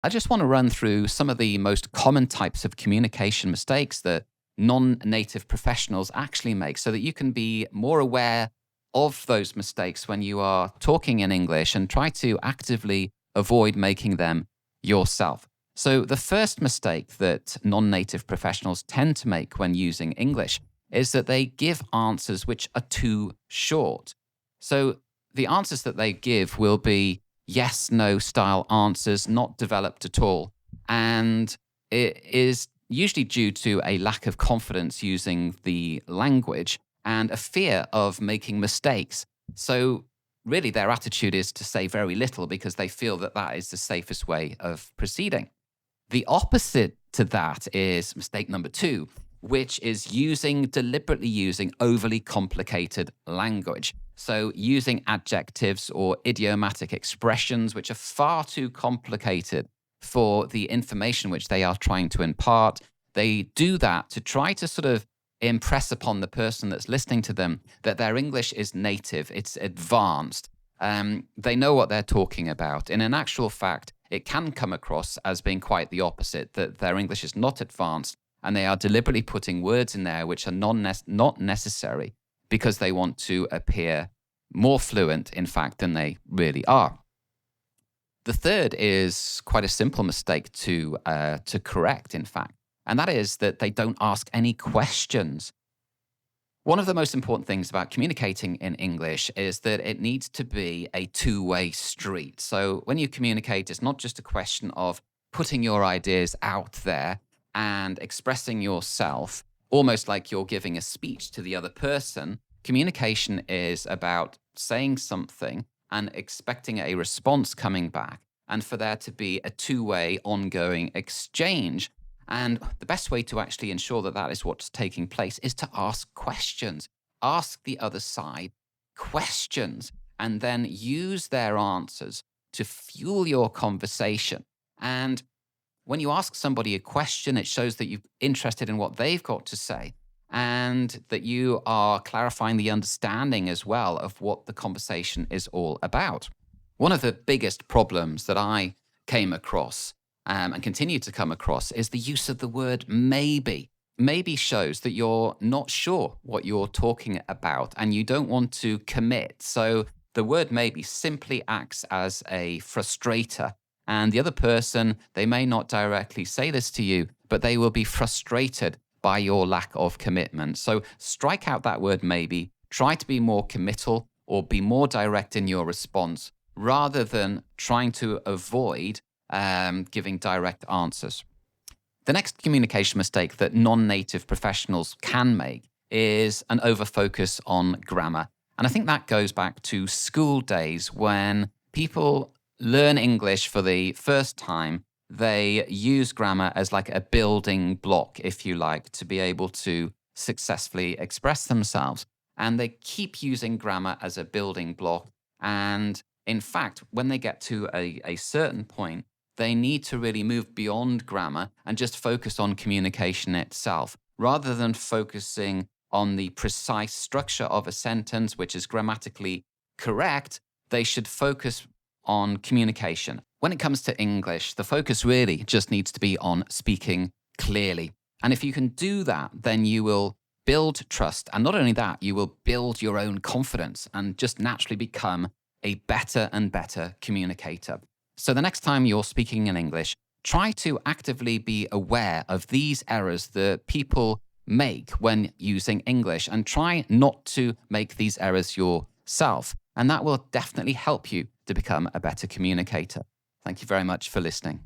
I just want to run through some of the most common types of communication mistakes that non-native professionals actually make so that you can be more aware of those mistakes when you are talking in English and try to actively avoid making them yourself. So, the first mistake that non-native professionals tend to make when using English is that they give answers which are too short. So, the answers that they give will be yes, no style answers, not developed at all. And it is usually due to a lack of confidence using the language and a fear of making mistakes. So, really, their attitude is to say very little because they feel that that is the safest way of proceeding. The opposite to that is mistake number two, which is deliberately using overly complicated language. So, using adjectives or idiomatic expressions which are far too complicated for the information which they are trying to impart. They do that to try to sort of impress upon the person that's listening to them that their English is native, it's advanced. They know what they're talking about. In an actual fact, it can come across as being quite the opposite, that their English is not advanced and they are deliberately putting words in there which are not necessary because they want to appear more fluent, in fact, than they really are. The third is quite a simple mistake to correct, in fact, and that is that they don't ask any questions. One of the most important things about communicating in English is that it needs to be a two-way street. So when you communicate, it's not just a question of putting your ideas out there and expressing yourself, almost like you're giving a speech to the other person. Communication is about saying something and expecting a response coming back, and for there to be a two-way ongoing exchange. And the best way to actually ensure that that is what's taking place is to ask questions. Ask the other side questions and then use their answers to fuel your conversation. And when you ask somebody a question, it shows that you're interested in what they've got to say and that you are clarifying the understanding as well of what the conversation is all about. One of the biggest problems that I came across and continue to come across is the use of the word maybe. Maybe shows that you're not sure what you're talking about and you don't want to commit. So the word maybe simply acts as a frustrator. And the other person, they may not directly say this to you, but they will be frustrated by your lack of commitment. So strike out that word maybe, try to be more committal or be more direct in your response rather than trying to avoid giving direct answers. The next communication mistake that non-native professionals can make is an overfocus on grammar. And I think that goes back to school days when people learn English for the first time. They use grammar as like a building block, if you like, to be able to successfully express themselves. And they keep using grammar as a building block. And in fact, when they get to a certain point, they need to really move beyond grammar and just focus on communication itself, rather than focusing on the precise structure of a sentence, which is grammatically correct. They should focus on communication. When it comes to English, the focus really just needs to be on speaking clearly. And if you can do that, then you will build trust. And not only that, you will build your own confidence and just naturally become a better and better communicator. So the next time you're speaking in English, try to actively be aware of these errors that people make when using English and try not to make these errors yourself. And that will definitely help you to become a better communicator. Thank you very much for listening.